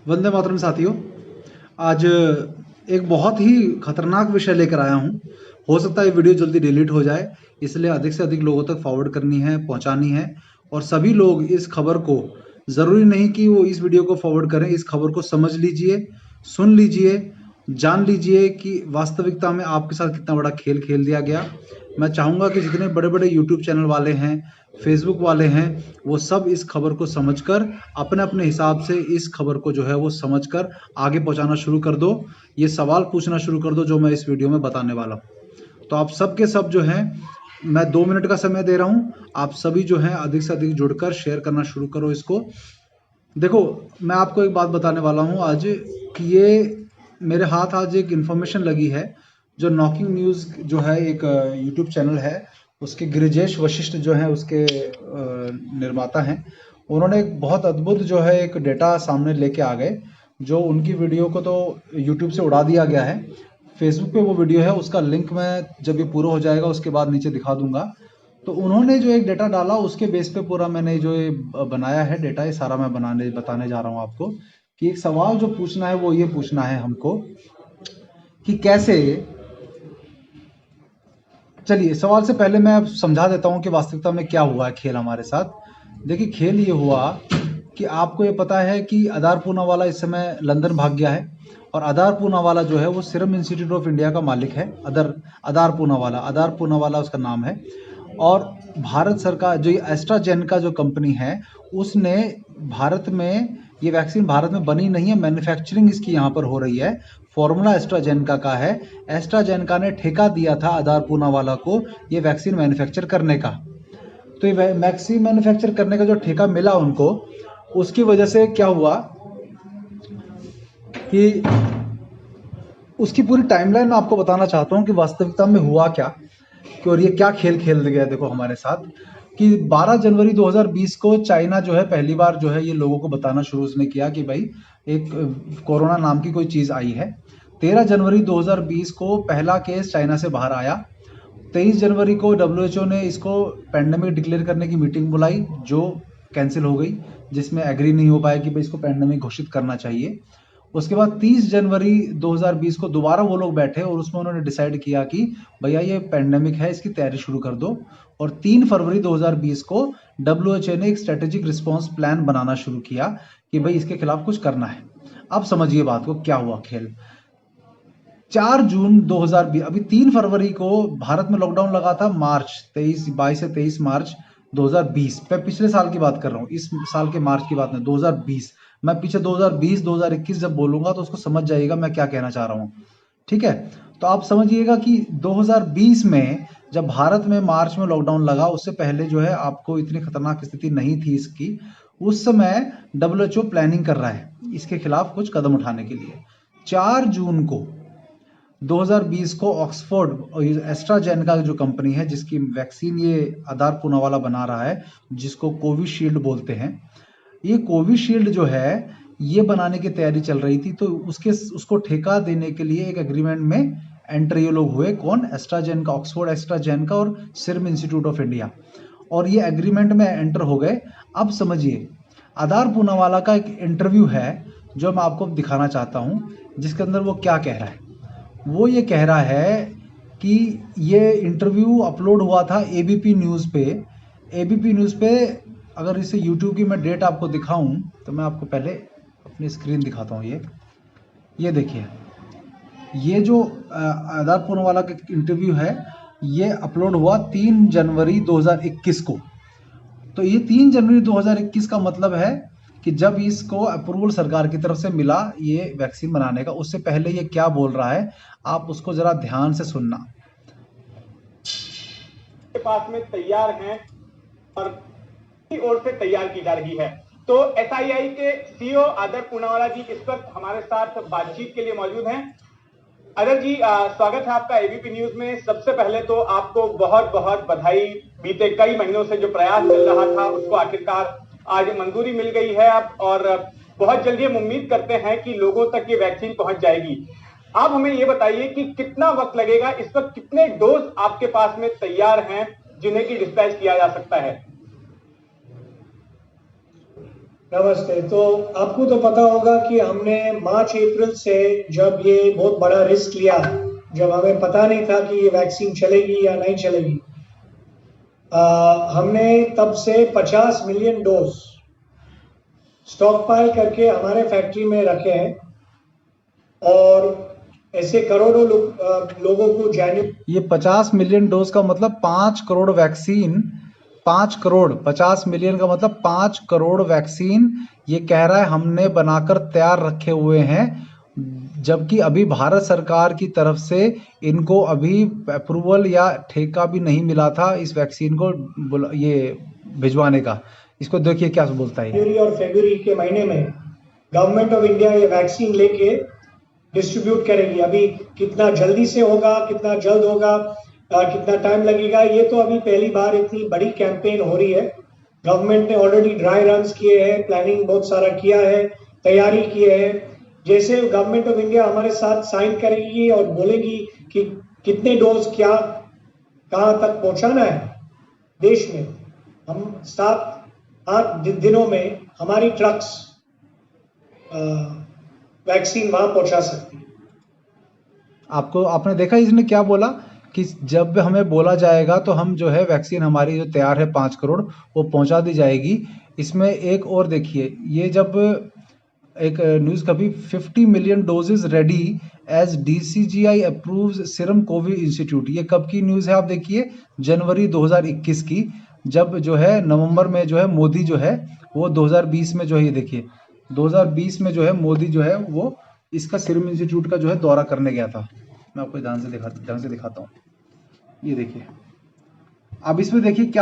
वंदे मातरम साथियों। आज एक बहुत ही खतरनाक विषय लेकर आया हूँ। हो सकता है ये वीडियो जल्दी डिलीट हो जाए, इसलिए अधिक से अधिक लोगों तक फॉरवर्ड करनी है, पहुँचानी है। और सभी लोग इस खबर को, ज़रूरी नहीं कि वो इस वीडियो को फॉरवर्ड करें, इस खबर को समझ लीजिए, सुन लीजिए, जान लीजिए कि वास्तविकता में आपके साथ कितना बड़ा खेल खेल दिया गया। मैं चाहूँगा कि जितने बड़े बड़े यूट्यूब चैनल वाले हैं, फेसबुक वाले हैं, वो सब इस खबर को समझकर अपने अपने हिसाब से इस खबर को जो है वो समझकर आगे पहुंचाना शुरू कर दो। ये सवाल पूछना शुरू कर दो जो मैं इस वीडियो में बताने वाला हूँ। तो आप सब के सब जो है, मैं 2 मिनट का समय दे रहा हूँ। आप सभी जो है अधिक से अधिक जुड़कर शेयर करना शुरू करो इसको। देखो, मैं आपको एक बात बताने वाला हूँ आज कि ये मेरे हाथ आज एक इन्फॉर्मेशन लगी है, जो नॉकिंग न्यूज़ जो है एक यूट्यूब चैनल है, उसके गिरिजेश वशिष्ठ जो हैं उसके निर्माता हैं। उन्होंने एक बहुत अद्भुत जो है एक डेटा सामने लेके आ गए, जो उनकी वीडियो को तो यूट्यूब से उड़ा दिया गया है। फेसबुक पे वो वीडियो है, उसका लिंक मैं जब ये पूरा हो जाएगा उसके बाद नीचे दिखा दूंगा। तो उन्होंने जो एक डेटा डाला उसके बेस पे पूरा मैंने जो ये बनाया है डेटा, ये सारा मैं बताने जा रहा हूँ आपको। कि एक सवाल जो पूछना है वो ये पूछना है हमको कि कैसे। चलिए, सवाल से पहले मैं समझा देता हूँ कि वास्तविकता में क्या हुआ है खेल हमारे साथ। देखिए, खेल ये हुआ कि आपको ये पता है कि आधार पूनावाला इस समय लंदन भाग गया है। और आधार पूनावाला जो है वो सीरम इंस्टीट्यूट ऑफ इंडिया का मालिक है। आधार पूनावाला उसका नाम है। और भारत सरकार जो ये एस्ट्राजेनेका जो कंपनी है, उसने भारत में, ये वैक्सीन भारत में बनी नहीं है, मैन्युफैक्चरिंग इसकी यहाँ पर हो रही है। फॉर्मूला एस्ट्राजेनेका का है। एस्ट्राजेनेका ने ठेका दिया था आधार पूनावाला को ये वैक्सीन मैन्युफैक्चर करने का। तो ये वैक्सीन मैन्युफैक्चर करने का जो ठेका मिला उनको, उसकी वजह से क्या हुआ कि उसकी पूरी टाइमलाइन मैं आपको बताना चाहता हूँ कि वास्तविकता में हुआ क्या कि, और ये क्या खेल खेल गया देखो हमारे साथ। कि 12 जनवरी 2020 को चाइना जो है पहली बार जो है ये लोगों को बताना शुरू उसने किया कि भाई एक कोरोना नाम की कोई चीज़ आई है। 13 जनवरी 2020 को पहला केस चाइना से बाहर आया। 23 जनवरी को डब्ल्यूएचओ ने इसको पैंडेमिक डिक्लेयर करने की मीटिंग बुलाई, जो कैंसिल हो गई, जिसमें एग्री नहीं हो पाया कि भाई इसको पैंडेमिक घोषित करना चाहिए। उसके बाद 30 जनवरी 2020 को दोबारा वो लोग बैठे और उसमें उन्होंने डिसाइड किया कि भैया ये पैंडेमिक है, इसकी तैयारी शुरू कर दो। और 3 फरवरी 2020 को डब्ल्यूएचओ ने एक स्ट्रेटेजिक रिस्पांस प्लान बनाना शुरू किया कि भाई इसके खिलाफ कुछ करना है। अब समझिए बात को, क्या हुआ खेल। 4 जून 2020, अभी 3 फरवरी को भारत में लॉकडाउन लगा था, मार्च 22 से 23 मार्च 2020, मैं पिछले साल की बात कर रहा हूँ, इस साल के मार्च की बात नहीं, 2020। मैं पीछे 2020 2021 जब बोलूंगा तो उसको समझ जाइएगा मैं क्या कहना चाह रहा हूँ। ठीक है, तो आप समझिएगा कि 2020 में जब भारत में मार्च में लॉकडाउन लगा, उससे पहले जो है आपको इतनी खतरनाक स्थिति नहीं थी इसकी। उस समय डब्ल्यूएचओ प्लानिंग कर रहा है इसके खिलाफ कुछ कदम उठाने के लिए। 4 जून को 2020 को ऑक्सफोर्ड और एस्ट्राजेनेका जो कंपनी है जिसकी वैक्सीन ये आधार पूनावाला बना रहा है, जिसको कोविशील्ड बोलते हैं, ये कोविशील्ड जो है ये बनाने की तैयारी चल रही थी। तो उसको ठेका देने के लिए एक एग्रीमेंट में एंटर ये लोग हुए। कौन? एस्ट्राजेनेका, ऑक्सफोर्ड एस्ट्राजेनेका और सीरम इंस्टीट्यूट ऑफ इंडिया। और ये एग्रीमेंट में एंटर हो गए। अब समझिए, आधार पूनावाला का एक इंटरव्यू है जो मैं आपको दिखाना चाहता हूं, जिसके अंदर वो क्या कह रहा है। वो ये कह रहा है कि ये इंटरव्यू अपलोड हुआ था एबीपी न्यूज़ पे। एबीपी न्यूज़ पे, अगर इसे यूट्यूब की मैं डेट आपको दिखाऊं तो मैं आपको पहले अपनी स्क्रीन दिखाता हूं। ये देखिए, ये जो आधार पूनावाला का इंटरव्यू है, ये अपलोड हुआ 3 जनवरी 2021 को। तो ये 3 जनवरी 2021 का मतलब है कि जब इसको अप्रूवल सरकार की तरफ से मिला ये वैक्सीन बनाने का। उससे पहले ये क्या बोल रहा है, आप उसको जरा ध्यान से सुनना। के पास में तैयार हैं और की ओर से तैयार की जा रही है। तो एसआईआई के सीईओ आदर पूनावाला जी इस वक्त हमारे साथ बातचीत के लिए मौजूद हैं। आदर जी, स्वागत है आपका एबीपी न्यूज में। सबसे पहले तो आपको बहुत बहुत बधाई। बीते कई महीनों से जो प्रयास चल रहा था उसको आखिरकार आज मंजूरी मिल गई है अब, और बहुत जल्दी हम उम्मीद करते हैं कि लोगों तक ये वैक्सीन पहुंच जाएगी। आप हमें ये बताइए कि कितना वक्त लगेगा, इस वक्त कितने डोज आपके पास में तैयार हैं जिन्हें की डिस्पैच किया जा सकता है। नमस्ते। तो आपको तो पता होगा कि हमने मार्च अप्रैल से जब ये बहुत बड़ा रिस्क लिया, जब हमें पता नहीं था कि ये वैक्सीन चलेगी या नहीं चलेगी, हमने तब से 50 मिलियन डोज स्टॉक पाइल करके हमारे फैक्ट्री में रखे हैं और ऐसे करोड़ों लोगों को ये 50 मिलियन डोज का मतलब 5 करोड़ वैक्सीन, 5 करोड़, 50 मिलियन का मतलब 5 करोड़ वैक्सीन ये कह रहा है हमने बनाकर तैयार रखे हुए हैं, जबकि अभी भारत सरकार की तरफ से इनको अभी अप्रूवल या ठेका भी नहीं मिला था इस वैक्सीन को ये भिजवाने का। इसको देखिए क्या बोलता है। जनवरी और फरवरी के महीने में गवर्नमेंट ऑफ इंडिया ये वैक्सीन लेके डिस्ट्रीब्यूट करेगी। अभी कितना जल्दी से होगा, कितना जल्द होगा, कितना टाइम लगेगा, ये तो अभी पहली बार इतनी बड़ी कैंपेन हो रही है। गवर्नमेंट ने ऑलरेडी ड्राई रन्स किए हैं, प्लानिंग बहुत सारा किया है, तैयारी किए हैं। जैसे गवर्नमेंट ऑफ इंडिया हमारे साथ साइन करेगी और बोलेगी कि कितने डोज क्या कहाँ तक पहुंचाना है देश में, हम 7-8 दिनों में हमारी ट्रक्स वैक्सीन वहां पहुंचा सकती है। आपने देखा इसने क्या बोला कि जब हमें बोला जाएगा तो हम जो है वैक्सीन हमारी जो तैयार है 5 करोड़ वो पहुंचा दी जाएगी। इसमें एक और देखिए, ये जब एक न्यूज़ कभी 50 million doses ready as DCGI approves Serum Covid institute, ये कब की न्यूज़ है आप देखिए, जनवरी 2021 की, जब जो है नवंबर में जो है मोदी जो है वो 2020 में जो है, ये देखिए 2020 में जो है मोदी जो है वो इसका सीरम इंस्टीट्यूट का जो है दौरा करने गया था। मैं आपको ध्यान से दिखाता हूँ, ये देखिए। अब इसमें देखिए क्या